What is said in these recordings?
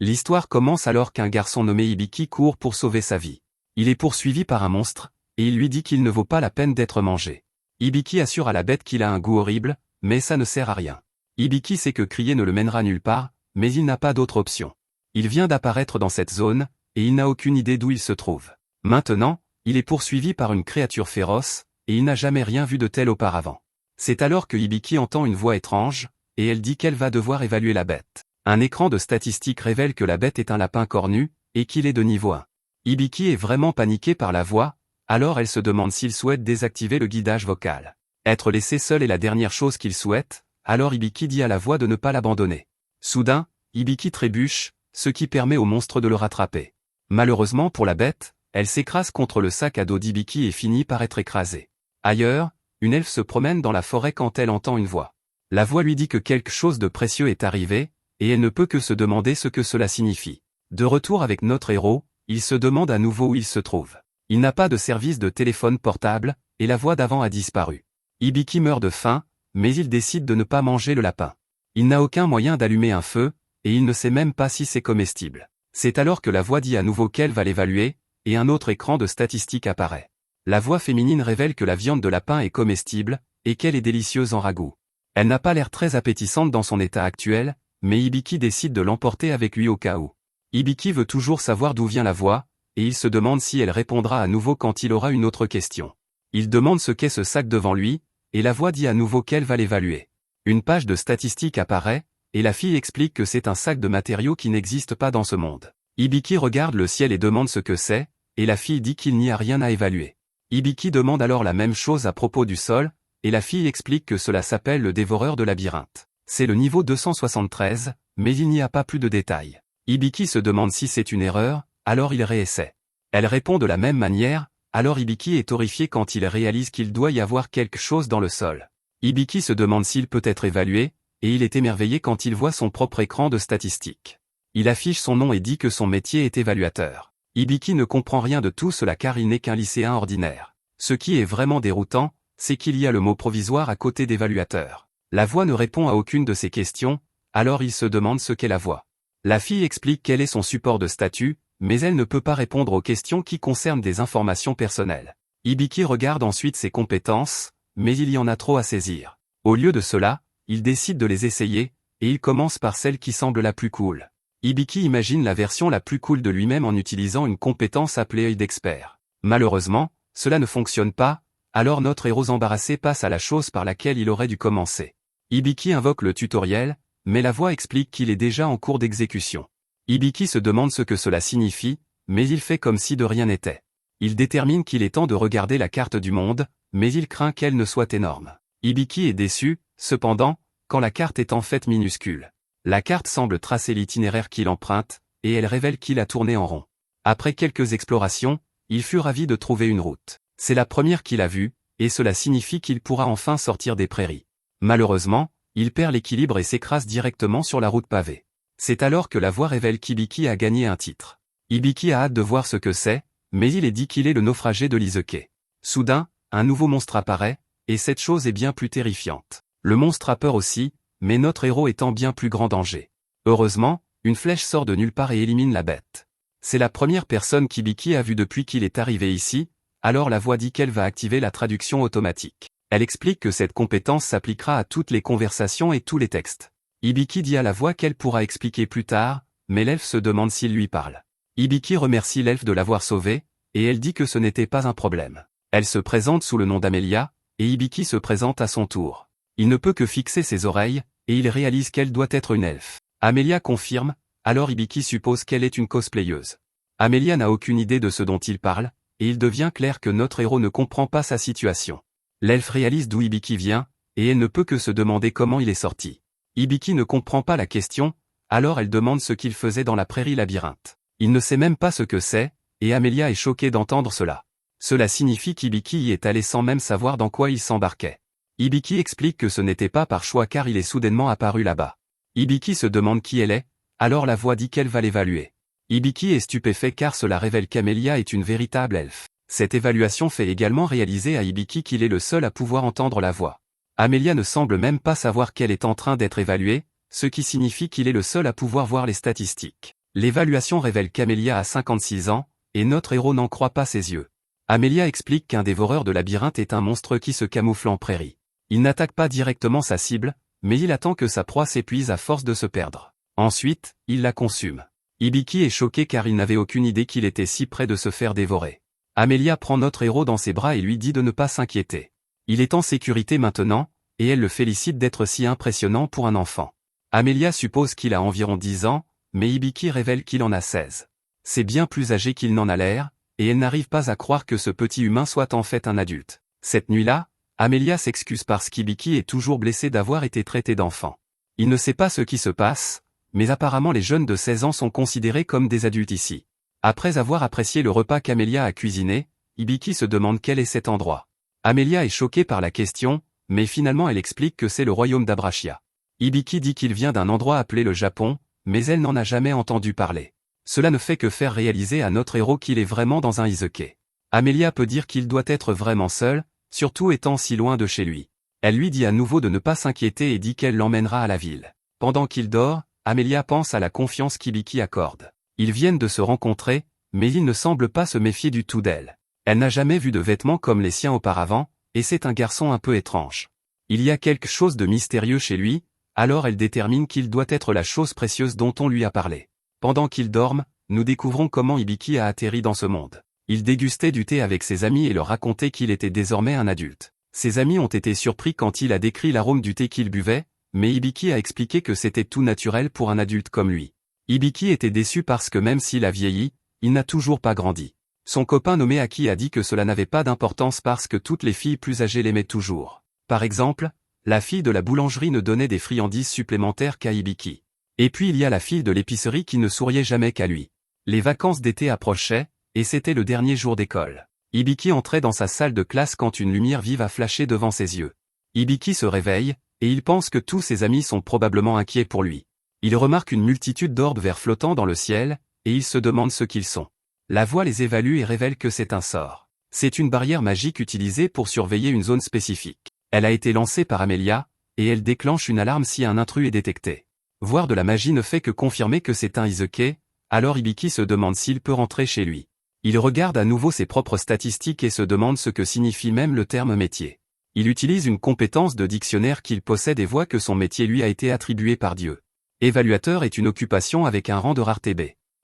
L'histoire commence alors qu'un garçon nommé Hibiki court pour sauver sa vie. Il est poursuivi par un monstre, et il lui dit qu'il ne vaut pas la peine d'être mangé. Hibiki assure à la bête qu'il a un goût horrible, mais ça ne sert à rien. Hibiki sait que crier ne le mènera nulle part, mais il n'a pas d'autre option. Il vient d'apparaître dans cette zone, et il n'a aucune idée d'où il se trouve. Maintenant, il est poursuivi par une créature féroce, et il n'a jamais rien vu de tel auparavant. C'est alors que Hibiki entend une voix étrange, et elle dit qu'elle va devoir évaluer la bête. Un écran de statistiques révèle que la bête est un lapin cornu, et qu'il est de niveau 1. Hibiki est vraiment paniqué par la voix, alors elle se demande s'il souhaite désactiver le guidage vocal. Être laissé seul est la dernière chose qu'il souhaite, alors Hibiki dit à la voix de ne pas l'abandonner. Soudain, Hibiki trébuche, ce qui permet au monstre de le rattraper. Malheureusement pour la bête, elle s'écrase contre le sac à dos d'Hibiki et finit par être écrasée. Ailleurs, une elfe se promène dans la forêt quand elle entend une voix. La voix lui dit que quelque chose de précieux est arrivé, et elle ne peut que se demander ce que cela signifie. De retour avec notre héros, il se demande à nouveau où il se trouve. Il n'a pas de service de téléphone portable, et la voix d'avant a disparu. Hibiki meurt de faim, mais il décide de ne pas manger le lapin. Il n'a aucun moyen d'allumer un feu, et il ne sait même pas si c'est comestible. C'est alors que la voix dit à nouveau qu'elle va l'évaluer, et un autre écran de statistiques apparaît. La voix féminine révèle que la viande de lapin est comestible, et qu'elle est délicieuse en ragoût. Elle n'a pas l'air très appétissante dans son état actuel, mais Hibiki décide de l'emporter avec lui au cas où. Hibiki veut toujours savoir d'où vient la voix, et il se demande si elle répondra à nouveau quand il aura une autre question. Il demande ce qu'est ce sac devant lui, et la voix dit à nouveau qu'elle va l'évaluer. Une page de statistiques apparaît, et la fille explique que c'est un sac de matériaux qui n'existe pas dans ce monde. Hibiki regarde le ciel et demande ce que c'est, et la fille dit qu'il n'y a rien à évaluer. Hibiki demande alors la même chose à propos du sol, et la fille explique que cela s'appelle le dévoreur de labyrinthe. C'est le niveau 273, mais il n'y a pas plus de détails. Hibiki se demande si c'est une erreur, alors il réessaie. Elle répond de la même manière, alors Hibiki est horrifié quand il réalise qu'il doit y avoir quelque chose dans le sol. Hibiki se demande s'il peut être évalué, et il est émerveillé quand il voit son propre écran de statistiques. Il affiche son nom et dit que son métier est évaluateur. Hibiki ne comprend rien de tout cela car il n'est qu'un lycéen ordinaire. Ce qui est vraiment déroutant, c'est qu'il y a le mot provisoire à côté d'évaluateur. La voix ne répond à aucune de ces questions, alors il se demande ce qu'est la voix. La fille explique quel est son support de statut, mais elle ne peut pas répondre aux questions qui concernent des informations personnelles. Hibiki regarde ensuite ses compétences, mais il y en a trop à saisir. Au lieu de cela, il décide de les essayer, et il commence par celle qui semble la plus cool. Hibiki imagine la version la plus cool de lui-même en utilisant une compétence appelée œil d'expert. Malheureusement, cela ne fonctionne pas, alors notre héros embarrassé passe à la chose par laquelle il aurait dû commencer. Hibiki invoque le tutoriel, mais la voix explique qu'il est déjà en cours d'exécution. Hibiki se demande ce que cela signifie, mais il fait comme si de rien n'était. Il détermine qu'il est temps de regarder la carte du monde, mais il craint qu'elle ne soit énorme. Hibiki est déçu, cependant, quand la carte est en fait minuscule. La carte semble tracer l'itinéraire qu'il emprunte, et elle révèle qu'il a tourné en rond. Après quelques explorations, il fut ravi de trouver une route. C'est la première qu'il a vue, et cela signifie qu'il pourra enfin sortir des prairies. Malheureusement, il perd l'équilibre et s'écrase directement sur la route pavée. C'est alors que la voix révèle qu'Hibiki a gagné un titre. Hibiki a hâte de voir ce que c'est, mais il est dit qu'il est le naufragé de l'Izuke. Soudain, un nouveau monstre apparaît, et cette chose est bien plus terrifiante. Le monstre a peur aussi, mais notre héros est en bien plus grand danger. Heureusement, une flèche sort de nulle part et élimine la bête. C'est la première personne qu'Hibiki a vue depuis qu'il est arrivé ici, alors la voix dit qu'elle va activer la traduction automatique. Elle explique que cette compétence s'appliquera à toutes les conversations et tous les textes. Hibiki dit à la voix qu'elle pourra expliquer plus tard, mais l'elfe se demande s'il lui parle. Hibiki remercie l'elfe de l'avoir sauvé, et elle dit que ce n'était pas un problème. Elle se présente sous le nom d'Amelia, et Hibiki se présente à son tour. Il ne peut que fixer ses oreilles, et il réalise qu'elle doit être une elfe. Amelia confirme, alors Hibiki suppose qu'elle est une cosplayeuse. Amelia n'a aucune idée de ce dont il parle, et il devient clair que notre héros ne comprend pas sa situation. L'elfe réalise d'où Hibiki vient, et elle ne peut que se demander comment il est sorti. Hibiki ne comprend pas la question, alors elle demande ce qu'il faisait dans la prairie labyrinthe. Il ne sait même pas ce que c'est, et Amelia est choquée d'entendre cela. Cela signifie qu'Hibiki y est allé sans même savoir dans quoi il s'embarquait. Hibiki explique que ce n'était pas par choix car il est soudainement apparu là-bas. Hibiki se demande qui elle est, alors la voix dit qu'elle va l'évaluer. Hibiki est stupéfait car cela révèle qu'Amelia est une véritable elfe. Cette évaluation fait également réaliser à Hibiki qu'il est le seul à pouvoir entendre la voix. Amelia ne semble même pas savoir qu'elle est en train d'être évaluée, ce qui signifie qu'il est le seul à pouvoir voir les statistiques. L'évaluation révèle qu'Amelia a 56 ans, et notre héros n'en croit pas ses yeux. Amelia explique qu'un dévoreur de labyrinthe est un monstre qui se camoufle en prairie. Il n'attaque pas directement sa cible, mais il attend que sa proie s'épuise à force de se perdre. Ensuite, il la consume. Hibiki est choqué car il n'avait aucune idée qu'il était si près de se faire dévorer. Amelia prend notre héros dans ses bras et lui dit de ne pas s'inquiéter. Il est en sécurité maintenant, et elle le félicite d'être si impressionnant pour un enfant. Amelia suppose qu'il a environ 10 ans, mais Hibiki révèle qu'il en a 16. C'est bien plus âgé qu'il n'en a l'air, et elle n'arrive pas à croire que ce petit humain soit en fait un adulte. Cette nuit-là, Amelia s'excuse parce qu'Hibiki est toujours blessé d'avoir été traité d'enfant. Il ne sait pas ce qui se passe, mais apparemment les jeunes de 16 ans sont considérés comme des adultes ici. Après avoir apprécié le repas qu'Amelia a cuisiné, Hibiki se demande quel est cet endroit. Amelia est choquée par la question, mais finalement elle explique que c'est le royaume d'Abrachia. Hibiki dit qu'il vient d'un endroit appelé le Japon, mais elle n'en a jamais entendu parler. Cela ne fait que faire réaliser à notre héros qu'il est vraiment dans un isekai. Amelia peut dire qu'il doit être vraiment seul, surtout étant si loin de chez lui. Elle lui dit à nouveau de ne pas s'inquiéter et dit qu'elle l'emmènera à la ville. Pendant qu'il dort, Amelia pense à la confiance qu'Hibiki accorde. Ils viennent de se rencontrer, mais il ne semble pas se méfier du tout d'elle. Elle n'a jamais vu de vêtements comme les siens auparavant, et c'est un garçon un peu étrange. Il y a quelque chose de mystérieux chez lui, alors elle détermine qu'il doit être la chose précieuse dont on lui a parlé. Pendant qu'ils dorment, nous découvrons comment Hibiki a atterri dans ce monde. Il dégustait du thé avec ses amis et leur racontait qu'il était désormais un adulte. Ses amis ont été surpris quand il a décrit l'arôme du thé qu'il buvait, mais Hibiki a expliqué que c'était tout naturel pour un adulte comme lui. Hibiki était déçu parce que même s'il a vieilli, il n'a toujours pas grandi. Son copain nommé Aki a dit que cela n'avait pas d'importance parce que toutes les filles plus âgées l'aimaient toujours. Par exemple, la fille de la boulangerie ne donnait des friandises supplémentaires qu'à Hibiki. Et puis il y a la fille de l'épicerie qui ne souriait jamais qu'à lui. Les vacances d'été approchaient, et c'était le dernier jour d'école. Hibiki entrait dans sa salle de classe quand une lumière vive a flashé devant ses yeux. Hibiki se réveille, et il pense que tous ses amis sont probablement inquiets pour lui. Il remarque une multitude d'orbes verts flottant dans le ciel, et il se demande ce qu'ils sont. La voix les évalue et révèle que c'est un sort. C'est une barrière magique utilisée pour surveiller une zone spécifique. Elle a été lancée par Amelia, et elle déclenche une alarme si un intrus est détecté. Voir de la magie ne fait que confirmer que c'est un isekai, alors Hibiki se demande s'il peut rentrer chez lui. Il regarde à nouveau ses propres statistiques et se demande ce que signifie même le terme métier. Il utilise une compétence de dictionnaire qu'il possède et voit que son métier lui a été attribué par Dieu. Évaluateur est une occupation avec un rang de rareté B.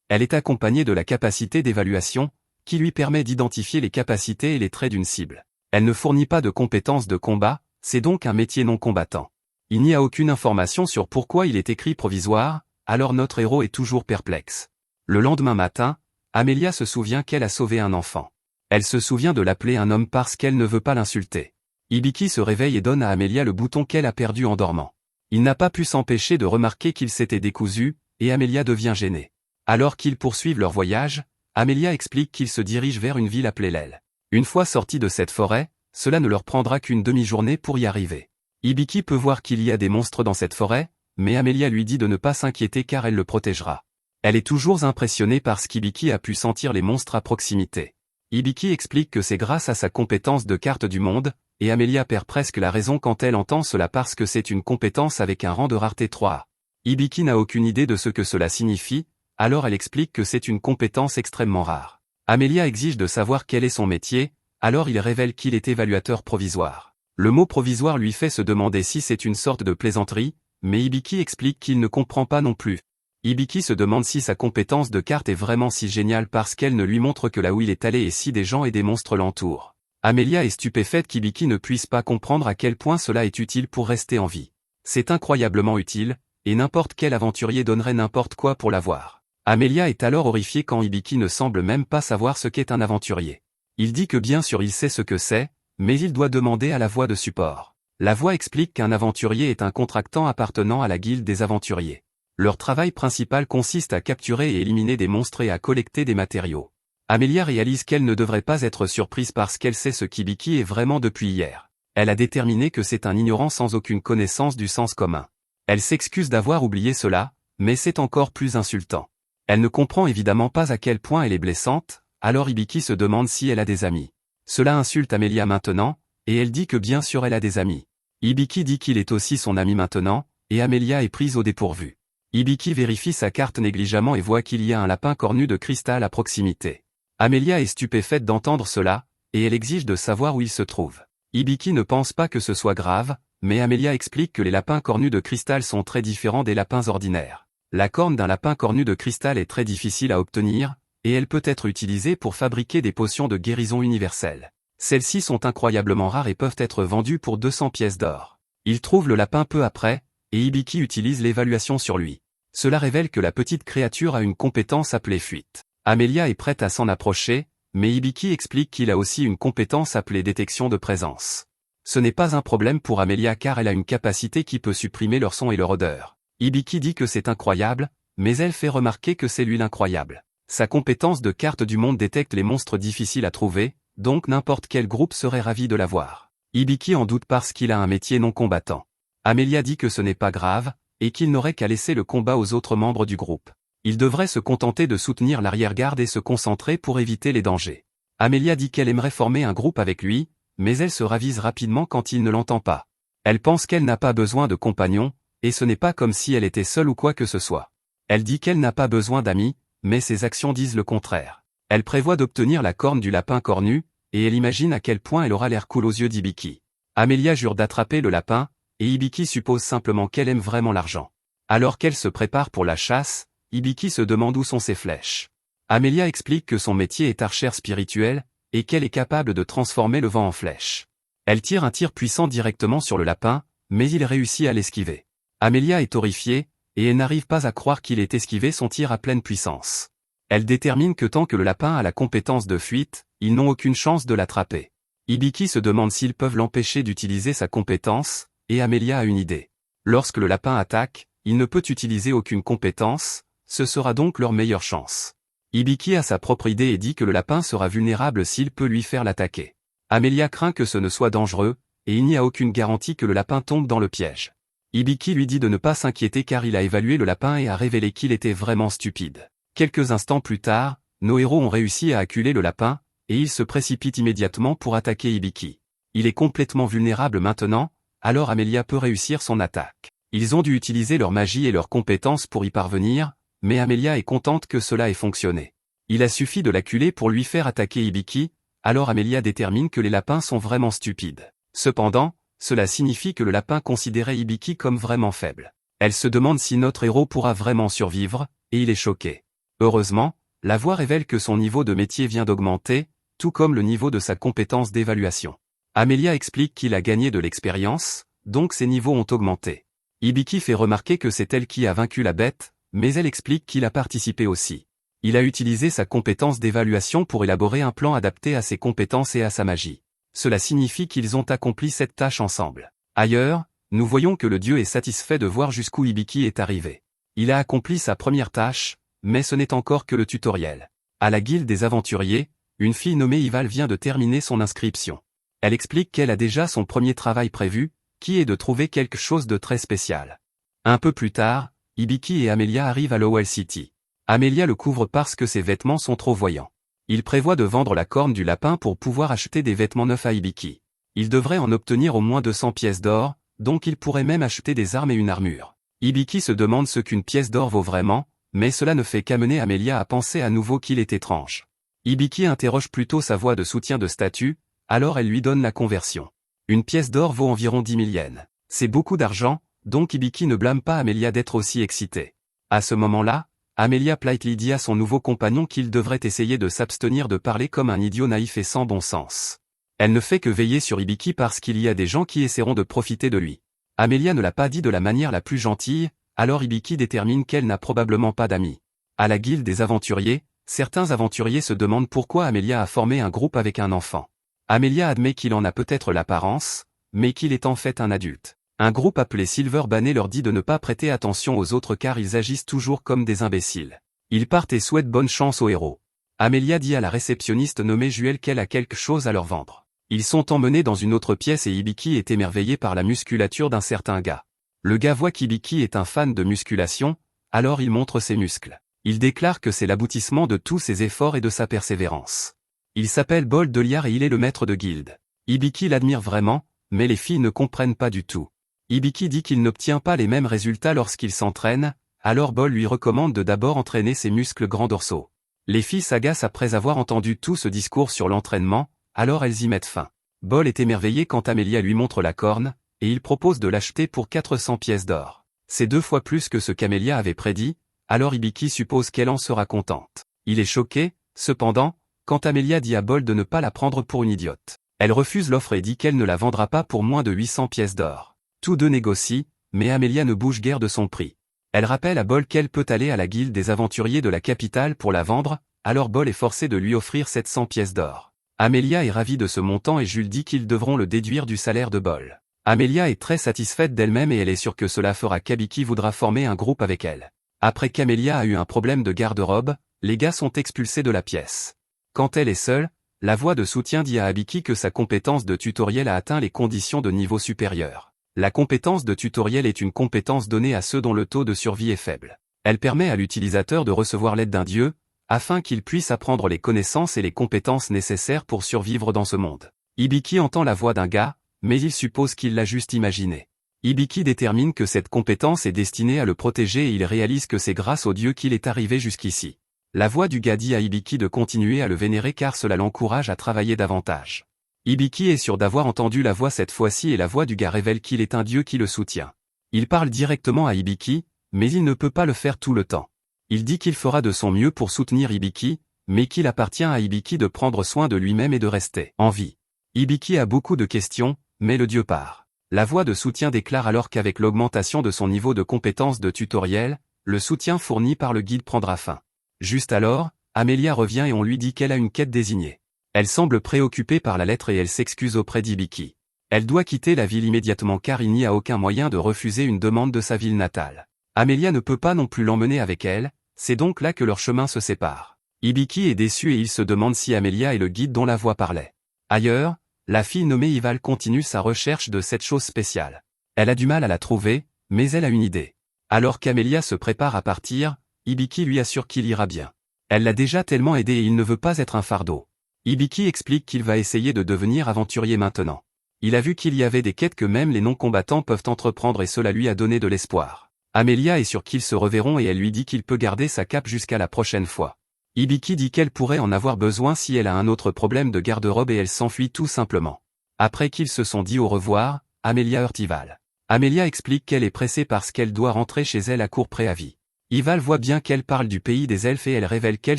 Elle est accompagnée de la capacité d'évaluation, qui lui permet d'identifier les capacités et les traits d'une cible. Elle ne fournit pas de compétences de combat, c'est donc un métier non combattant. Il n'y a aucune information sur pourquoi il est écrit provisoire, alors notre héros est toujours perplexe. Le lendemain matin, Amelia se souvient qu'elle a sauvé un enfant. Elle se souvient de l'appeler un homme parce qu'elle ne veut pas l'insulter. Hibiki se réveille et donne à Amelia le bouton qu'elle a perdu en dormant. Il n'a pas pu s'empêcher de remarquer qu'il s'était décousu, et Amelia devient gênée. Alors qu'ils poursuivent leur voyage, Amelia explique qu'ils se dirigent vers une ville appelée l'Aile. Une fois sortis de cette forêt, cela ne leur prendra qu'une demi-journée pour y arriver. Hibiki peut voir qu'il y a des monstres dans cette forêt, mais Amelia lui dit de ne pas s'inquiéter car elle le protégera. Elle est toujours impressionnée parce qu'Hibiki a pu sentir les monstres à proximité. Hibiki explique que c'est grâce à sa compétence de carte du monde, et Amelia perd presque la raison quand elle entend cela parce que c'est une compétence avec un rang de rareté 3A. Hibiki n'a aucune idée de ce que cela signifie, alors elle explique que c'est une compétence extrêmement rare. Amelia exige de savoir quel est son métier, alors il révèle qu'il est évaluateur provisoire. Le mot provisoire lui fait se demander si c'est une sorte de plaisanterie, mais Hibiki explique qu'il ne comprend pas non plus. Hibiki se demande si sa compétence de carte est vraiment si géniale parce qu'elle ne lui montre que là où il est allé et si des gens et des monstres l'entourent. Amelia est stupéfaite qu'Hibiki ne puisse pas comprendre à quel point cela est utile pour rester en vie. C'est incroyablement utile, et n'importe quel aventurier donnerait n'importe quoi pour l'avoir. Amelia est alors horrifiée quand Hibiki ne semble même pas savoir ce qu'est un aventurier. Il dit que bien sûr il sait ce que c'est, mais il doit demander à la voix de support. La voix explique qu'un aventurier est un contractant appartenant à la guilde des aventuriers. Leur travail principal consiste à capturer et éliminer des monstres et à collecter des matériaux. Amelia réalise qu'elle ne devrait pas être surprise parce qu'elle sait ce qu'Hibiki est vraiment depuis hier. Elle a déterminé que c'est un ignorant sans aucune connaissance du sens commun. Elle s'excuse d'avoir oublié cela, mais c'est encore plus insultant. Elle ne comprend évidemment pas à quel point elle est blessante, alors Hibiki se demande si elle a des amis. Cela insulte Amelia maintenant, et elle dit que bien sûr elle a des amis. Hibiki dit qu'il est aussi son ami maintenant, et Amelia est prise au dépourvu. Hibiki vérifie sa carte négligemment et voit qu'il y a un lapin cornu de cristal à proximité. Amelia est stupéfaite d'entendre cela, et elle exige de savoir où il se trouve. Hibiki ne pense pas que ce soit grave, mais Amelia explique que les lapins cornus de cristal sont très différents des lapins ordinaires. La corne d'un lapin cornu de cristal est très difficile à obtenir, et elle peut être utilisée pour fabriquer des potions de guérison universelle. Celles-ci sont incroyablement rares et peuvent être vendues pour 200 pièces d'or. Il trouve le lapin peu après, et Hibiki utilise l'évaluation sur lui. Cela révèle que la petite créature a une compétence appelée fuite. Amelia est prête à s'en approcher, mais Hibiki explique qu'il a aussi une compétence appelée détection de présence. Ce n'est pas un problème pour Amelia car elle a une capacité qui peut supprimer leur son et leur odeur. Hibiki dit que c'est incroyable, mais elle fait remarquer que c'est lui l'incroyable. Sa compétence de carte du monde détecte les monstres difficiles à trouver, donc n'importe quel groupe serait ravi de l'avoir. Hibiki en doute parce qu'il a un métier non combattant. Amelia dit que ce n'est pas grave, et qu'il n'aurait qu'à laisser le combat aux autres membres du groupe. Il devrait se contenter de soutenir l'arrière-garde et se concentrer pour éviter les dangers. Amelia dit qu'elle aimerait former un groupe avec lui, mais elle se ravise rapidement quand il ne l'entend pas. Elle pense qu'elle n'a pas besoin de compagnons, et ce n'est pas comme si elle était seule ou quoi que ce soit. Elle dit qu'elle n'a pas besoin d'amis, mais ses actions disent le contraire. Elle prévoit d'obtenir la corne du lapin cornu, et elle imagine à quel point elle aura l'air cool aux yeux d'Hibiki. Amelia jure d'attraper le lapin, et Hibiki suppose simplement qu'elle aime vraiment l'argent. Alors qu'elle se prépare pour la chasse, Hibiki se demande où sont ses flèches. Amelia explique que son métier est archère spirituelle, et qu'elle est capable de transformer le vent en flèche. Elle tire un tir puissant directement sur le lapin, mais il réussit à l'esquiver. Amelia est horrifiée, et elle n'arrive pas à croire qu'il ait esquivé son tir à pleine puissance. Elle détermine que tant que le lapin a la compétence de fuite, ils n'ont aucune chance de l'attraper. Hibiki se demande s'ils peuvent l'empêcher d'utiliser sa compétence, et Amelia a une idée. Lorsque le lapin attaque, il ne peut utiliser aucune compétence, ce sera donc leur meilleure chance. Hibiki a sa propre idée et dit que le lapin sera vulnérable s'il peut lui faire l'attaquer. Amelia craint que ce ne soit dangereux, et il n'y a aucune garantie que le lapin tombe dans le piège. Hibiki lui dit de ne pas s'inquiéter car il a évalué le lapin et a révélé qu'il était vraiment stupide. Quelques instants plus tard, nos héros ont réussi à acculer le lapin, et ils se précipitent immédiatement pour attaquer Hibiki. Il est complètement vulnérable maintenant, alors Amelia peut réussir son attaque. Ils ont dû utiliser leur magie et leurs compétences pour y parvenir, mais Amelia est contente que cela ait fonctionné. Il a suffi de l'acculer pour lui faire attaquer Hibiki, alors Amelia détermine que les lapins sont vraiment stupides. Cependant, cela signifie que le lapin considérait Hibiki comme vraiment faible. Elle se demande si notre héros pourra vraiment survivre, et il est choqué. Heureusement, la voix révèle que son niveau de métier vient d'augmenter, tout comme le niveau de sa compétence d'évaluation. Amelia explique qu'il a gagné de l'expérience, donc ses niveaux ont augmenté. Hibiki fait remarquer que c'est elle qui a vaincu la bête, mais elle explique qu'il a participé aussi. Il a utilisé sa compétence d'évaluation pour élaborer un plan adapté à ses compétences et à sa magie. Cela signifie qu'ils ont accompli cette tâche ensemble. Ailleurs, nous voyons que le dieu est satisfait de voir jusqu'où Hibiki est arrivé. Il a accompli sa première tâche, mais ce n'est encore que le tutoriel. À la guilde des aventuriers, une fille nommée Ival vient de terminer son inscription. Elle explique qu'elle a déjà son premier travail prévu, qui est de trouver quelque chose de très spécial. Un peu plus tard, Hibiki et Amelia arrivent à Lowell City. Amelia le couvre parce que ses vêtements sont trop voyants. Il prévoit de vendre la corne du lapin pour pouvoir acheter des vêtements neufs à Hibiki. Il devrait en obtenir au moins 200 pièces d'or, donc il pourrait même acheter des armes et une armure. Hibiki se demande ce qu'une pièce d'or vaut vraiment, mais cela ne fait qu'amener Amelia à penser à nouveau qu'il est étrange. Hibiki interroge plutôt sa voix de soutien de statut, alors elle lui donne la conversion. Une pièce d'or vaut environ 10 000 yens. C'est beaucoup d'argent, donc Hibiki ne blâme pas Amelia d'être aussi excitée. À ce moment-là, Amelia politely dit à son nouveau compagnon qu'il devrait essayer de s'abstenir de parler comme un idiot naïf et sans bon sens. Elle ne fait que veiller sur Hibiki parce qu'il y a des gens qui essaieront de profiter de lui. Amelia ne l'a pas dit de la manière la plus gentille, alors Hibiki détermine qu'elle n'a probablement pas d'amis. À la guilde des aventuriers, certains aventuriers se demandent pourquoi Amelia a formé un groupe avec un enfant. Amelia admet qu'il en a peut-être l'apparence, mais qu'il est en fait un adulte. Un groupe appelé Silver Banner leur dit de ne pas prêter attention aux autres car ils agissent toujours comme des imbéciles. Ils partent et souhaitent bonne chance aux héros. Amelia dit à la réceptionniste nommée Juel qu'elle a quelque chose à leur vendre. Ils sont emmenés dans une autre pièce et Hibiki est émerveillé par la musculature d'un certain gars. Le gars voit qu'Hibiki est un fan de musculation, alors il montre ses muscles. Il déclare que c'est l'aboutissement de tous ses efforts et de sa persévérance. Il s'appelle Bold de Liar et il est le maître de guilde. Hibiki l'admire vraiment, mais les filles ne comprennent pas du tout. Hibiki dit qu'il n'obtient pas les mêmes résultats lorsqu'il s'entraîne, alors Bol lui recommande de d'abord entraîner ses muscles grands dorsaux. Les filles s'agacent après avoir entendu tout ce discours sur l'entraînement, alors elles y mettent fin. Bol est émerveillé quand Amelia lui montre la corne, et il propose de l'acheter pour 400 pièces d'or. C'est 2 fois plus que ce qu'Amelia avait prédit, alors Hibiki suppose qu'elle en sera contente. Il est choqué, cependant, quand Amelia dit à Bol de ne pas la prendre pour une idiote. Elle refuse l'offre et dit qu'elle ne la vendra pas pour moins de 800 pièces d'or. Tous deux négocient, mais Amelia ne bouge guère de son prix. Elle rappelle à Bol qu'elle peut aller à la guilde des aventuriers de la capitale pour la vendre, alors Bol est forcé de lui offrir 700 pièces d'or. Amelia est ravie de ce montant et Jules dit qu'ils devront le déduire du salaire de Bol. Amelia est très satisfaite d'elle-même et elle est sûre que cela fera qu'Hibiki voudra former un groupe avec elle. Après qu'Amelia a eu un problème de garde-robe, les gars sont expulsés de la pièce. Quand elle est seule, la voix de soutien dit à Hibiki que sa compétence de tutoriel a atteint les conditions de niveau supérieur. La compétence de tutoriel est une compétence donnée à ceux dont le taux de survie est faible. Elle permet à l'utilisateur de recevoir l'aide d'un dieu, afin qu'il puisse apprendre les connaissances et les compétences nécessaires pour survivre dans ce monde. Hibiki entend la voix d'un gars, mais il suppose qu'il l'a juste imaginé. Hibiki détermine que cette compétence est destinée à le protéger et il réalise que c'est grâce au dieu qu'il est arrivé jusqu'ici. La voix du gars dit à Hibiki de continuer à le vénérer car cela l'encourage à travailler davantage. Hibiki est sûr d'avoir entendu la voix cette fois-ci et la voix du gars révèle qu'il est un dieu qui le soutient. Il parle directement à Hibiki, mais il ne peut pas le faire tout le temps. Il dit qu'il fera de son mieux pour soutenir Hibiki, mais qu'il appartient à Hibiki de prendre soin de lui-même et de rester en vie. Hibiki a beaucoup de questions, mais le dieu part. La voix de soutien déclare alors qu'avec l'augmentation de son niveau de compétence de tutoriel, le soutien fourni par le guide prendra fin. Juste alors, Amelia revient et on lui dit qu'elle a une quête désignée. Elle semble préoccupée par la lettre et elle s'excuse auprès d'Hibiki. Elle doit quitter la ville immédiatement car il n'y a aucun moyen de refuser une demande de sa ville natale. Amelia ne peut pas non plus l'emmener avec elle, c'est donc là que leurs chemins se séparent. Hibiki est déçu et il se demande si Amelia est le guide dont la voix parlait. Ailleurs, la fille nommée Ival continue sa recherche de cette chose spéciale. Elle a du mal à la trouver, mais elle a une idée. Alors qu'Amelia se prépare à partir, Hibiki lui assure qu'il ira bien. Elle l'a déjà tellement aidé et il ne veut pas être un fardeau. Hibiki explique qu'il va essayer de devenir aventurier maintenant. Il a vu qu'il y avait des quêtes que même les non-combattants peuvent entreprendre et cela lui a donné de l'espoir. Amelia est sûre qu'ils se reverront et elle lui dit qu'il peut garder sa cape jusqu'à la prochaine fois. Hibiki dit qu'elle pourrait en avoir besoin si elle a un autre problème de garde-robe et elle s'enfuit tout simplement. Après qu'ils se sont dit au revoir, Amelia heurte Ival. Amelia explique qu'elle est pressée parce qu'elle doit rentrer chez elle à court préavis. Ival voit bien qu'elle parle du pays des elfes et elle révèle qu'elle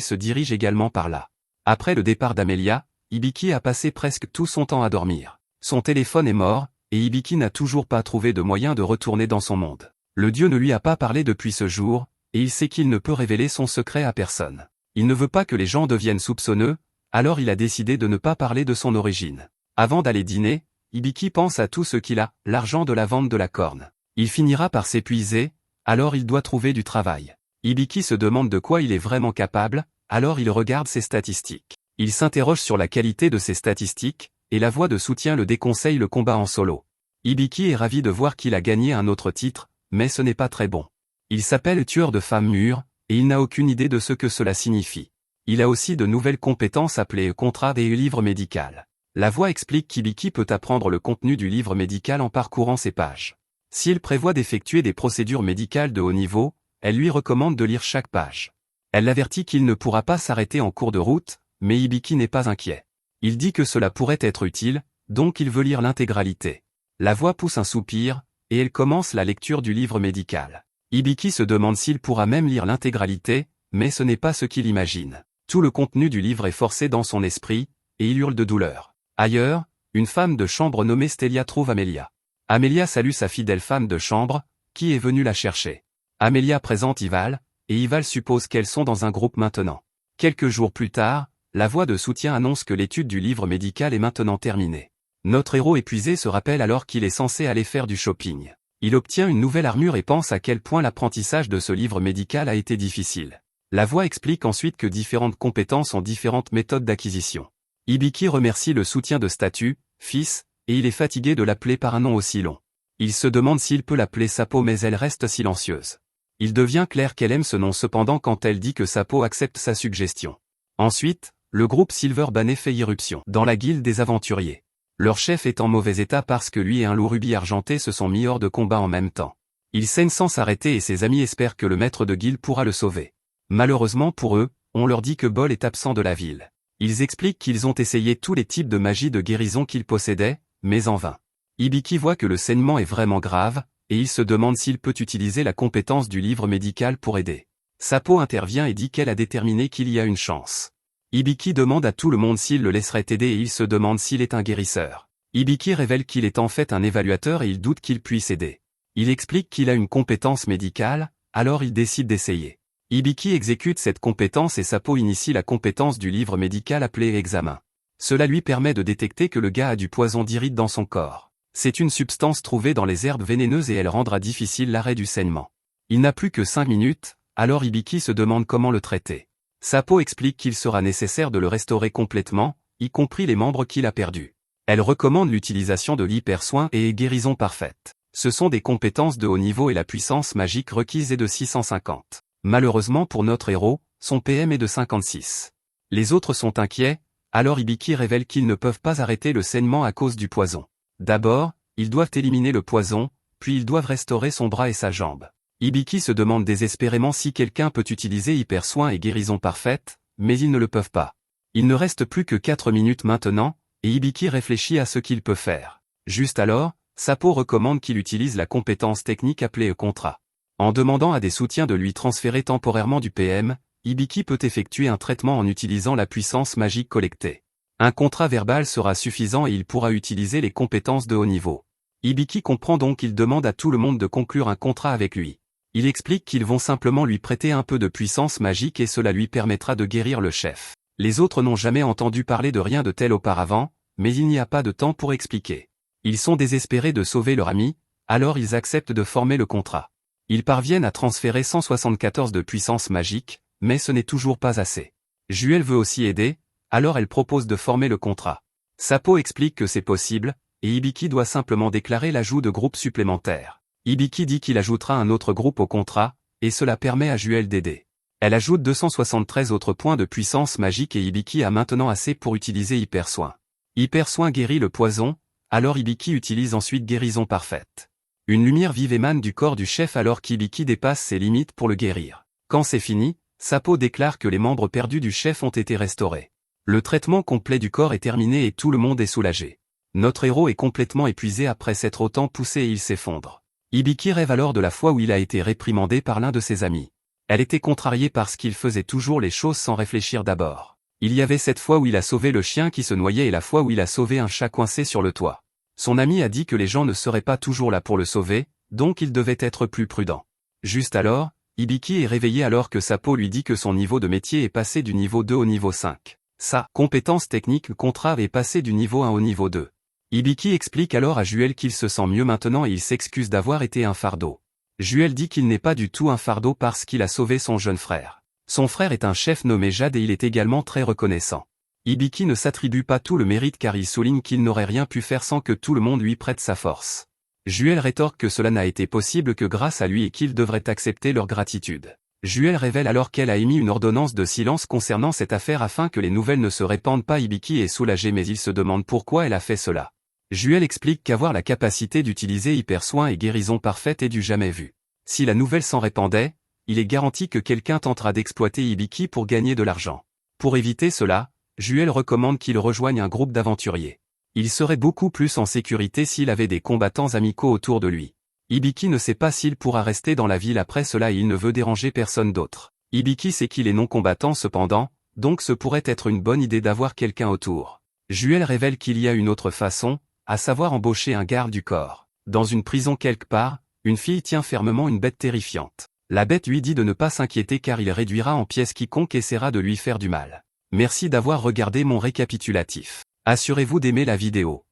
se dirige également par là. Après le départ d'Amelia, Hibiki a passé presque tout son temps à dormir. Son téléphone est mort, et Hibiki n'a toujours pas trouvé de moyen de retourner dans son monde. Le dieu ne lui a pas parlé depuis ce jour, et il sait qu'il ne peut révéler son secret à personne. Il ne veut pas que les gens deviennent soupçonneux, alors il a décidé de ne pas parler de son origine. Avant d'aller dîner, Hibiki pense à tout ce qu'il a, l'argent de la vente de la corne. Il finira par s'épuiser, alors il doit trouver du travail. Hibiki se demande de quoi il est vraiment capable, alors il regarde ses statistiques. Il s'interroge sur la qualité de ses statistiques, et la voix de soutien le déconseille le combat en solo. Hibiki est ravi de voir qu'il a gagné un autre titre, mais ce n'est pas très bon. Il s'appelle tueur de femmes mûres, et il n'a aucune idée de ce que cela signifie. Il a aussi de nouvelles compétences appelées contrat et livre médical. La voix explique qu'Hibiki peut apprendre le contenu du livre médical en parcourant ses pages. S'il prévoit d'effectuer des procédures médicales de haut niveau, elle lui recommande de lire chaque page. Elle l'avertit qu'il ne pourra pas s'arrêter en cours de route, mais Hibiki n'est pas inquiet. Il dit que cela pourrait être utile, donc il veut lire l'intégralité. La voix pousse un soupir, et elle commence la lecture du livre médical. Hibiki se demande s'il pourra même lire l'intégralité, mais ce n'est pas ce qu'il imagine. Tout le contenu du livre est forcé dans son esprit, et il hurle de douleur. Ailleurs, une femme de chambre nommée Stelia trouve Amelia. Amelia salue sa fidèle femme de chambre, qui est venue la chercher. Amelia présente Ival, et Ival suppose qu'elles sont dans un groupe maintenant. Quelques jours plus tard, la voix de soutien annonce que l'étude du livre médical est maintenant terminée. Notre héros épuisé se rappelle alors qu'il est censé aller faire du shopping. Il obtient une nouvelle armure et pense à quel point l'apprentissage de ce livre médical a été difficile. La voix explique ensuite que différentes compétences ont différentes méthodes d'acquisition. Hibiki remercie le soutien de statut, fils, et il est fatigué de l'appeler par un nom aussi long. Il se demande s'il peut l'appeler Sapo mais elle reste silencieuse. Il devient clair qu'elle aime ce nom cependant quand elle dit que Sapo accepte sa suggestion. Ensuite, le groupe Silver Banner fait irruption dans la guilde des aventuriers. Leur chef est en mauvais état parce que lui et un loup rubis argenté se sont mis hors de combat en même temps. Il saigne sans s'arrêter et ses amis espèrent que le maître de guilde pourra le sauver. Malheureusement pour eux, on leur dit que Bol est absent de la ville. Ils expliquent qu'ils ont essayé tous les types de magie de guérison qu'ils possédaient, mais en vain. Hibiki voit que le saignement est vraiment grave, et il se demande s'il peut utiliser la compétence du livre médical pour aider. Sapo intervient et dit qu'elle a déterminé qu'il y a une chance. Hibiki demande à tout le monde s'il le laisserait aider et il se demande s'il est un guérisseur. Hibiki révèle qu'il est en fait un évaluateur et il doute qu'il puisse aider. Il explique qu'il a une compétence médicale, alors il décide d'essayer. Hibiki exécute cette compétence et Sapo initie la compétence du livre médical appelé examen. Cela lui permet de détecter que le gars a du poison d'iride dans son corps. C'est une substance trouvée dans les herbes vénéneuses et elle rendra difficile l'arrêt du saignement. Il n'a plus que 5 minutes, alors Hibiki se demande comment le traiter. Sapo explique qu'il sera nécessaire de le restaurer complètement, y compris les membres qu'il a perdus. Elle recommande l'utilisation de l'hypersoin et guérison parfaite. Ce sont des compétences de haut niveau et la puissance magique requise est de 650. Malheureusement pour notre héros, son PM est de 56. Les autres sont inquiets, alors Hibiki révèle qu'ils ne peuvent pas arrêter le saignement à cause du poison. D'abord, ils doivent éliminer le poison, puis ils doivent restaurer son bras et sa jambe. Hibiki se demande désespérément si quelqu'un peut utiliser hypersoin et guérison parfaite, mais ils ne le peuvent pas. Il ne reste plus que 4 minutes maintenant, et Hibiki réfléchit à ce qu'il peut faire. Juste alors, Sapo recommande qu'il utilise la compétence technique appelée contrat. En demandant à des soutiens de lui transférer temporairement du PM, Hibiki peut effectuer un traitement en utilisant la puissance magique collectée. Un contrat verbal sera suffisant et il pourra utiliser les compétences de haut niveau. Hibiki comprend donc qu'il demande à tout le monde de conclure un contrat avec lui. Il explique qu'ils vont simplement lui prêter un peu de puissance magique et cela lui permettra de guérir le chef. Les autres n'ont jamais entendu parler de rien de tel auparavant, mais il n'y a pas de temps pour expliquer. Ils sont désespérés de sauver leur ami, alors ils acceptent de former le contrat. Ils parviennent à transférer 174 de puissance magique, mais ce n'est toujours pas assez. Juel veut aussi aider, alors elle propose de former le contrat. Sapo explique que c'est possible, et Hibiki doit simplement déclarer l'ajout de groupes supplémentaires. Hibiki dit qu'il ajoutera un autre groupe au contrat, et cela permet à Juel d'aider. Elle ajoute 273 autres points de puissance magique et Hibiki a maintenant assez pour utiliser Hypersoin. Hypersoin guérit le poison, alors Hibiki utilise ensuite guérison parfaite. Une lumière vive émane du corps du chef alors qu'Hibiki dépasse ses limites pour le guérir. Quand c'est fini, Sapo déclare que les membres perdus du chef ont été restaurés. Le traitement complet du corps est terminé et tout le monde est soulagé. Notre héros est complètement épuisé après s'être autant poussé et il s'effondre. Hibiki rêve alors de la fois où il a été réprimandé par l'un de ses amis. Elle était contrariée parce qu'il faisait toujours les choses sans réfléchir d'abord. Il y avait cette fois où il a sauvé le chien qui se noyait et la fois où il a sauvé un chat coincé sur le toit. Son ami a dit que les gens ne seraient pas toujours là pour le sauver, donc il devait être plus prudent. Juste alors, Hibiki est réveillé alors que Sapo lui dit que son niveau de métier est passé du niveau 2 au niveau 5. Sa compétence technique contrat est passée du niveau 1 au niveau 2. Hibiki explique alors à Juel qu'il se sent mieux maintenant et il s'excuse d'avoir été un fardeau. Juel dit qu'il n'est pas du tout un fardeau parce qu'il a sauvé son jeune frère. Son frère est un chef nommé Jade et il est également très reconnaissant. Hibiki ne s'attribue pas tout le mérite car il souligne qu'il n'aurait rien pu faire sans que tout le monde lui prête sa force. Juel rétorque que cela n'a été possible que grâce à lui et qu'il devrait accepter leur gratitude. Juel révèle alors qu'elle a émis une ordonnance de silence concernant cette affaire afin que les nouvelles ne se répandent pas. Hibiki est soulagé mais il se demande pourquoi elle a fait cela. Juel explique qu'avoir la capacité d'utiliser hypersoin et guérison parfaite est du jamais vu. Si la nouvelle s'en répandait, il est garanti que quelqu'un tentera d'exploiter Hibiki pour gagner de l'argent. Pour éviter cela, Juel recommande qu'il rejoigne un groupe d'aventuriers. Il serait beaucoup plus en sécurité s'il avait des combattants amicaux autour de lui. Hibiki ne sait pas s'il pourra rester dans la ville après cela et il ne veut déranger personne d'autre. Hibiki sait qu'il est non combattant cependant, donc ce pourrait être une bonne idée d'avoir quelqu'un autour. Juel révèle qu'il y a une autre façon, à savoir embaucher un garde du corps. Dans une prison quelque part, une fille tient fermement une bête terrifiante. La bête lui dit de ne pas s'inquiéter car il réduira en pièces quiconque essaiera de lui faire du mal. Merci d'avoir regardé mon récapitulatif. Assurez-vous d'aimer la vidéo.